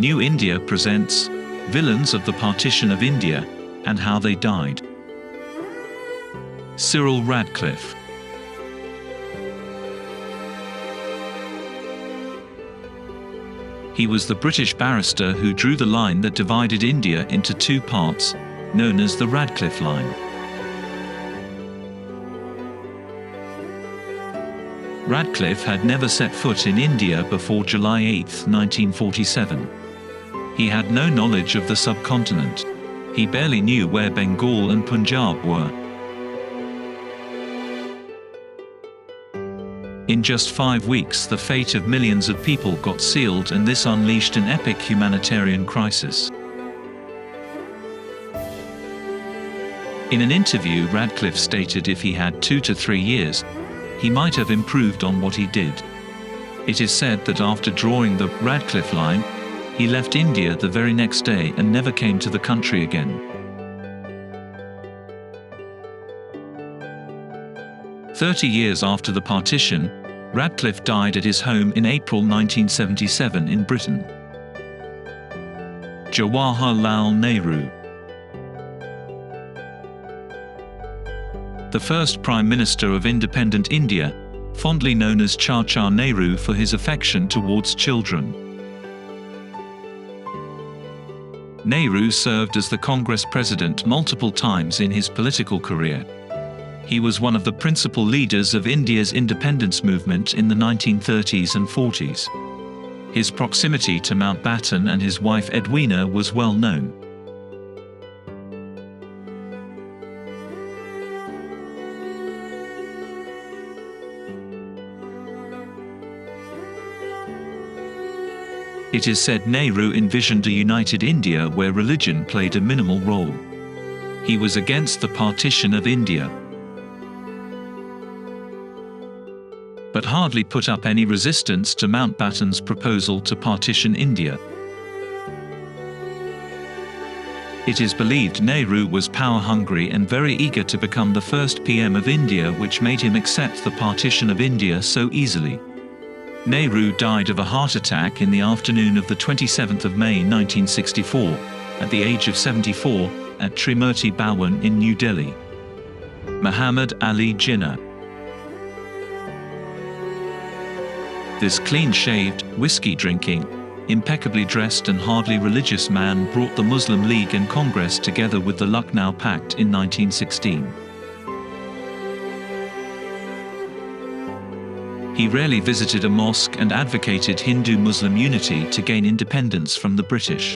New India presents Villains of the Partition of India and How They Died. Cyril Radcliffe. He was the British barrister who drew the line that divided India into two parts, known as the Radcliffe Line. Radcliffe had never set foot in India before July 8, 1947. He had no knowledge of the subcontinent. He barely knew where Bengal and Punjab were. In just 5 weeks, the fate of millions of people got sealed, and this unleashed an epic humanitarian crisis. In an interview, Radcliffe stated if he had 2 to 3 years, he might have improved on what he did. It is said that after drawing the Radcliffe Line, he left India the very next day and never came to the country again. 30 years after the partition, Radcliffe died at his home in April 1977 in Britain. Jawaharlal Nehru. The first Prime Minister of independent India, fondly known as Chacha Nehru for his affection towards children. Nehru served as the Congress president multiple times in his political career. He was one of the principal leaders of India's independence movement in the 1930s and 40s. His proximity to Mountbatten and his wife Edwina was well known. It is said Nehru envisioned a united India where religion played a minimal role. He was against the partition of India, but hardly put up any resistance to Mountbatten's proposal to partition India. It is believed Nehru was power-hungry and very eager to become the first PM of India, which made him accept the partition of India so easily. Nehru died of a heart attack in the afternoon of the 27th of May 1964, at the age of 74, at Trimurti Bhawan in New Delhi. Mohammed Ali Jinnah. This clean-shaved, whiskey-drinking, impeccably dressed and hardly religious man brought the Muslim League and Congress together with the Lucknow Pact in 1916. He rarely visited a mosque and advocated Hindu-Muslim unity to gain independence from the British.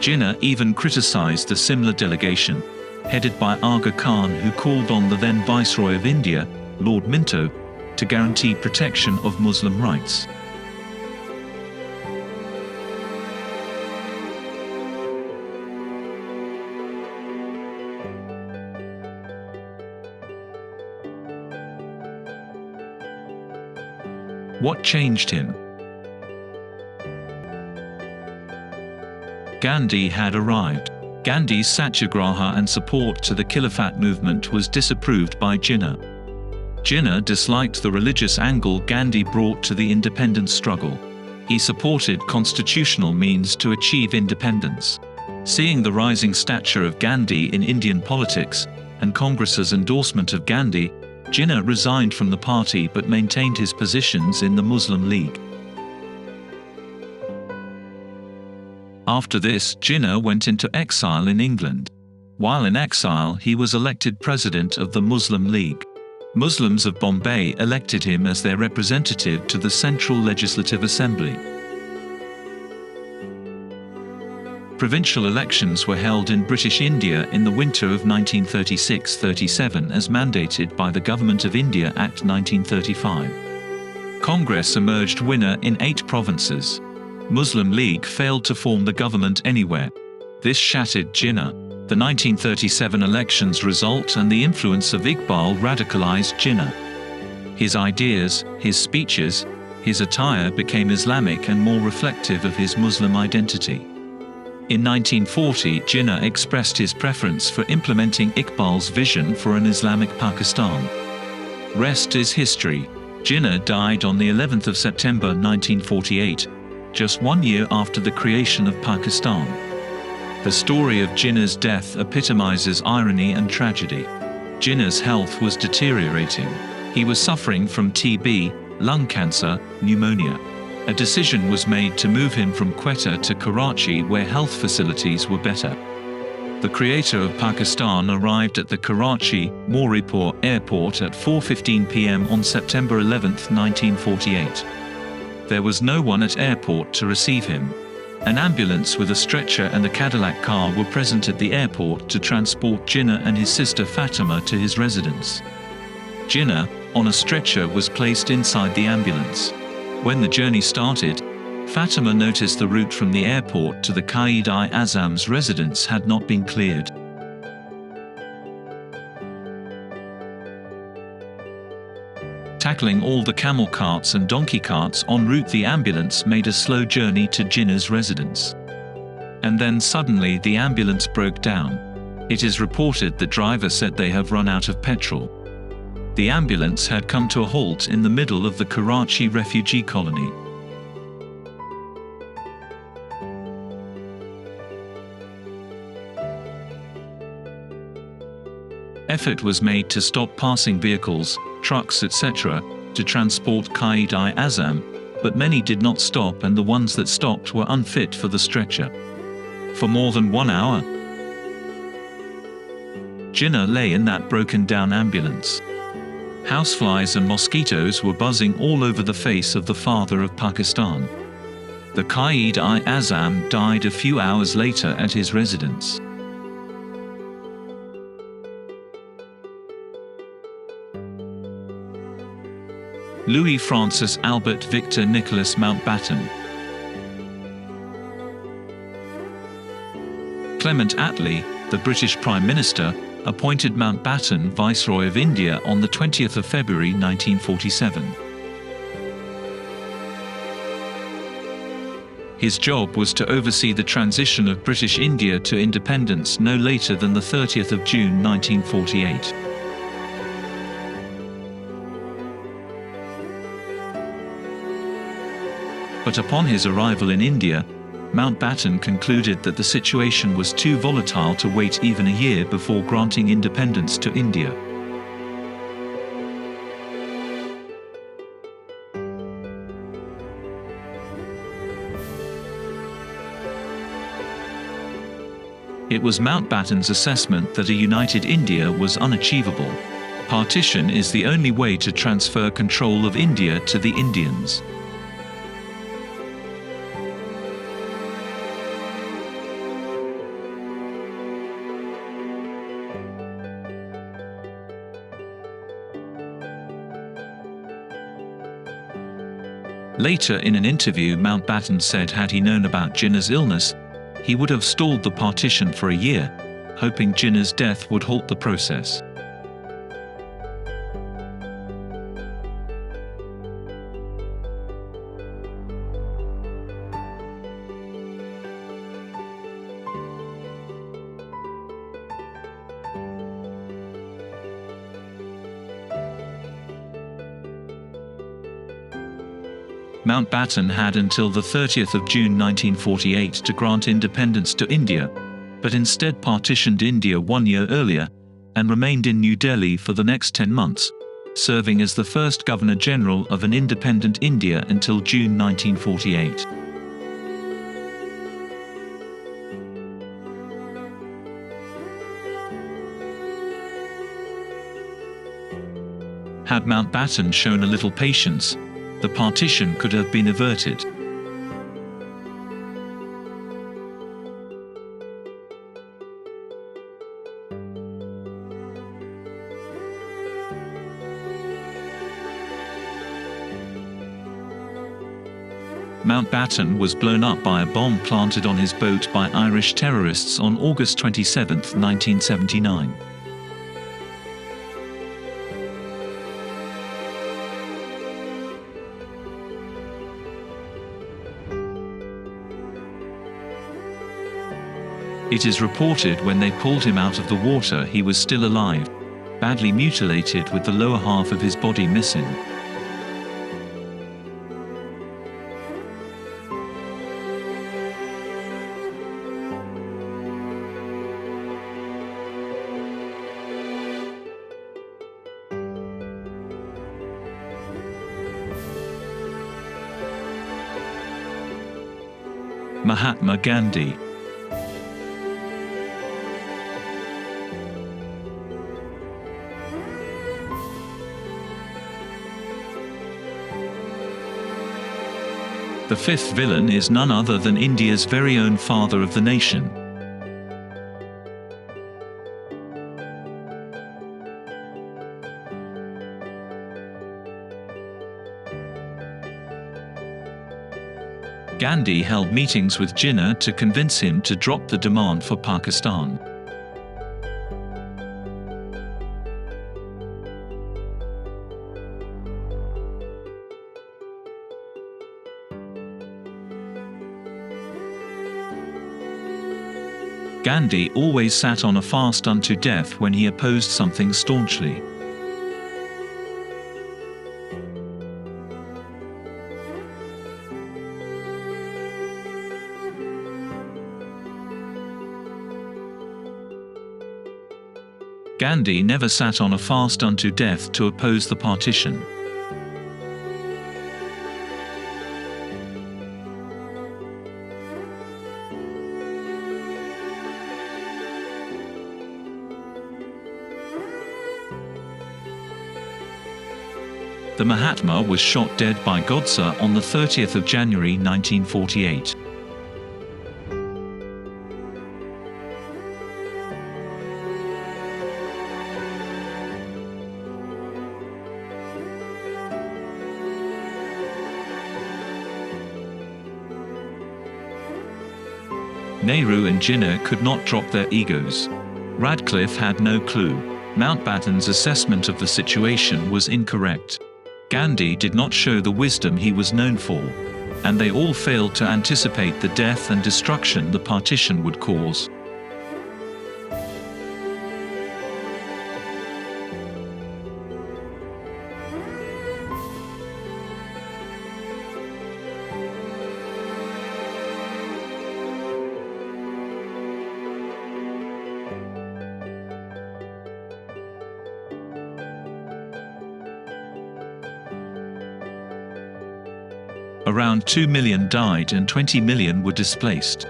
Jinnah even criticized the Simla delegation, headed by Aga Khan, who called on the then Viceroy of India, Lord Minto, to guarantee protection of Muslim rights. What changed him? Gandhi had arrived. Gandhi's satyagraha and support to the Khilafat movement was disapproved by Jinnah. Jinnah disliked the religious angle Gandhi brought to the independence struggle. He supported constitutional means to achieve independence. Seeing the rising stature of Gandhi in Indian politics, and Congress's endorsement of Gandhi, Jinnah resigned from the party but maintained his positions in the Muslim League. After this, Jinnah went into exile in England. While in exile, he was elected president of the Muslim League. Muslims of Bombay elected him as their representative to the Central Legislative Assembly. Provincial elections were held in British India in the winter of 1936-37 as mandated by the Government of India Act 1935. Congress emerged winner in 8 provinces. Muslim League failed to form the government anywhere. This shattered Jinnah. The 1937 elections result and the influence of Iqbal radicalized Jinnah. His ideas, his speeches, his attire became Islamic and more reflective of his Muslim identity. In 1940, Jinnah expressed his preference for implementing Iqbal's vision for an Islamic Pakistan. Rest is history. Jinnah died on the 11th of September 1948, just 1 year after the creation of Pakistan. The story of Jinnah's death epitomizes irony and tragedy. Jinnah's health was deteriorating. He was suffering from TB, lung cancer, pneumonia. A decision was made to move him from Quetta to Karachi, where health facilities were better. The creator of Pakistan arrived at the Karachi Moripur airport at 4:15 p.m. on September 11, 1948. There was no one at airport to receive him. An ambulance with a stretcher and a Cadillac car were present at the airport to transport Jinnah and his sister Fatima to his residence. Jinnah, on a stretcher, was placed inside the ambulance. When the journey started, Fatima noticed the route from the airport to the quaid-i-Azam's residence had not been cleared. Tackling all the camel carts and donkey carts en route, the ambulance made a slow journey to Jinnah's residence. And then suddenly the ambulance broke down. It is reported the driver said they have run out of petrol. The ambulance had come to a halt in the middle of the Karachi refugee colony. Effort was made to stop passing vehicles, trucks, etc., to transport quaid-i-Azam, but many did not stop, and the ones that stopped were unfit for the stretcher. For more than 1 hour, Jinnah lay in that broken-down ambulance. Houseflies and mosquitoes were buzzing all over the face of the father of Pakistan. The quaid-i-Azam died a few hours later at his residence. Louis Francis Albert Victor Nicholas Mountbatten. Clement Attlee, the British Prime Minister, appointed Mountbatten Viceroy of India on the 20th of February 1947. His job was to oversee the transition of British India to independence no later than the 30th of June 1948. But upon his arrival in India, Mountbatten concluded that the situation was too volatile to wait even a year before granting independence to India. It was Mountbatten's assessment that a united India was unachievable. Partition is the only way to transfer control of India to the Indians. Later in an interview, Mountbatten said had he known about Jinnah's illness, he would have stalled the partition for a year, hoping Jinnah's death would halt the process. Mountbatten had until the 30th of June 1948 to grant independence to India, but instead partitioned India 1 year earlier, and remained in New Delhi for the next 10 months, serving as the first Governor-General of an independent India until June 1948. Had Mountbatten shown a little patience, the partition could have been averted. Mountbatten was blown up by a bomb planted on his boat by Irish terrorists on August 27, 1979. It is reported when they pulled him out of the water he was still alive, badly mutilated with the lower half of his body missing. Mahatma Gandhi. The fifth villain is none other than India's very own father of the nation. Gandhi held meetings with Jinnah to convince him to drop the demand for Pakistan. Gandhi always sat on a fast unto death when he opposed something staunchly. Gandhi never sat on a fast unto death to oppose the partition. The Mahatma was shot dead by Godse on the 30th of January 1948. Nehru and Jinnah could not drop their egos. Radcliffe had no clue. Mountbatten's assessment of the situation was incorrect. Gandhi did not show the wisdom he was known for, and they all failed to anticipate the death and destruction the partition would cause. Around 2 million died and 20 million were displaced.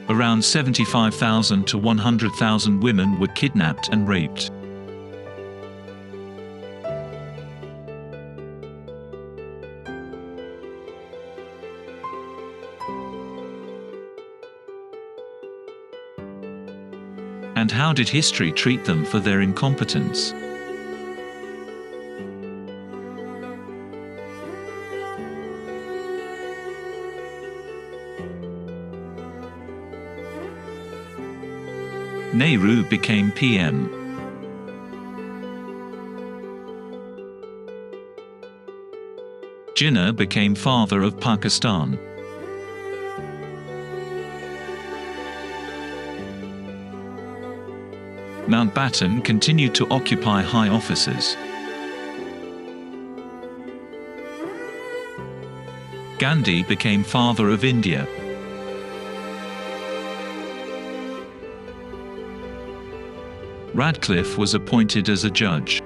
Around 75,000 to 100,000 women were kidnapped and raped. And how did history treat them for their incompetence? Nehru became PM. Jinnah became father of Pakistan. Mountbatten continued to occupy high offices. Gandhi became father of India. Radcliffe was appointed as a judge.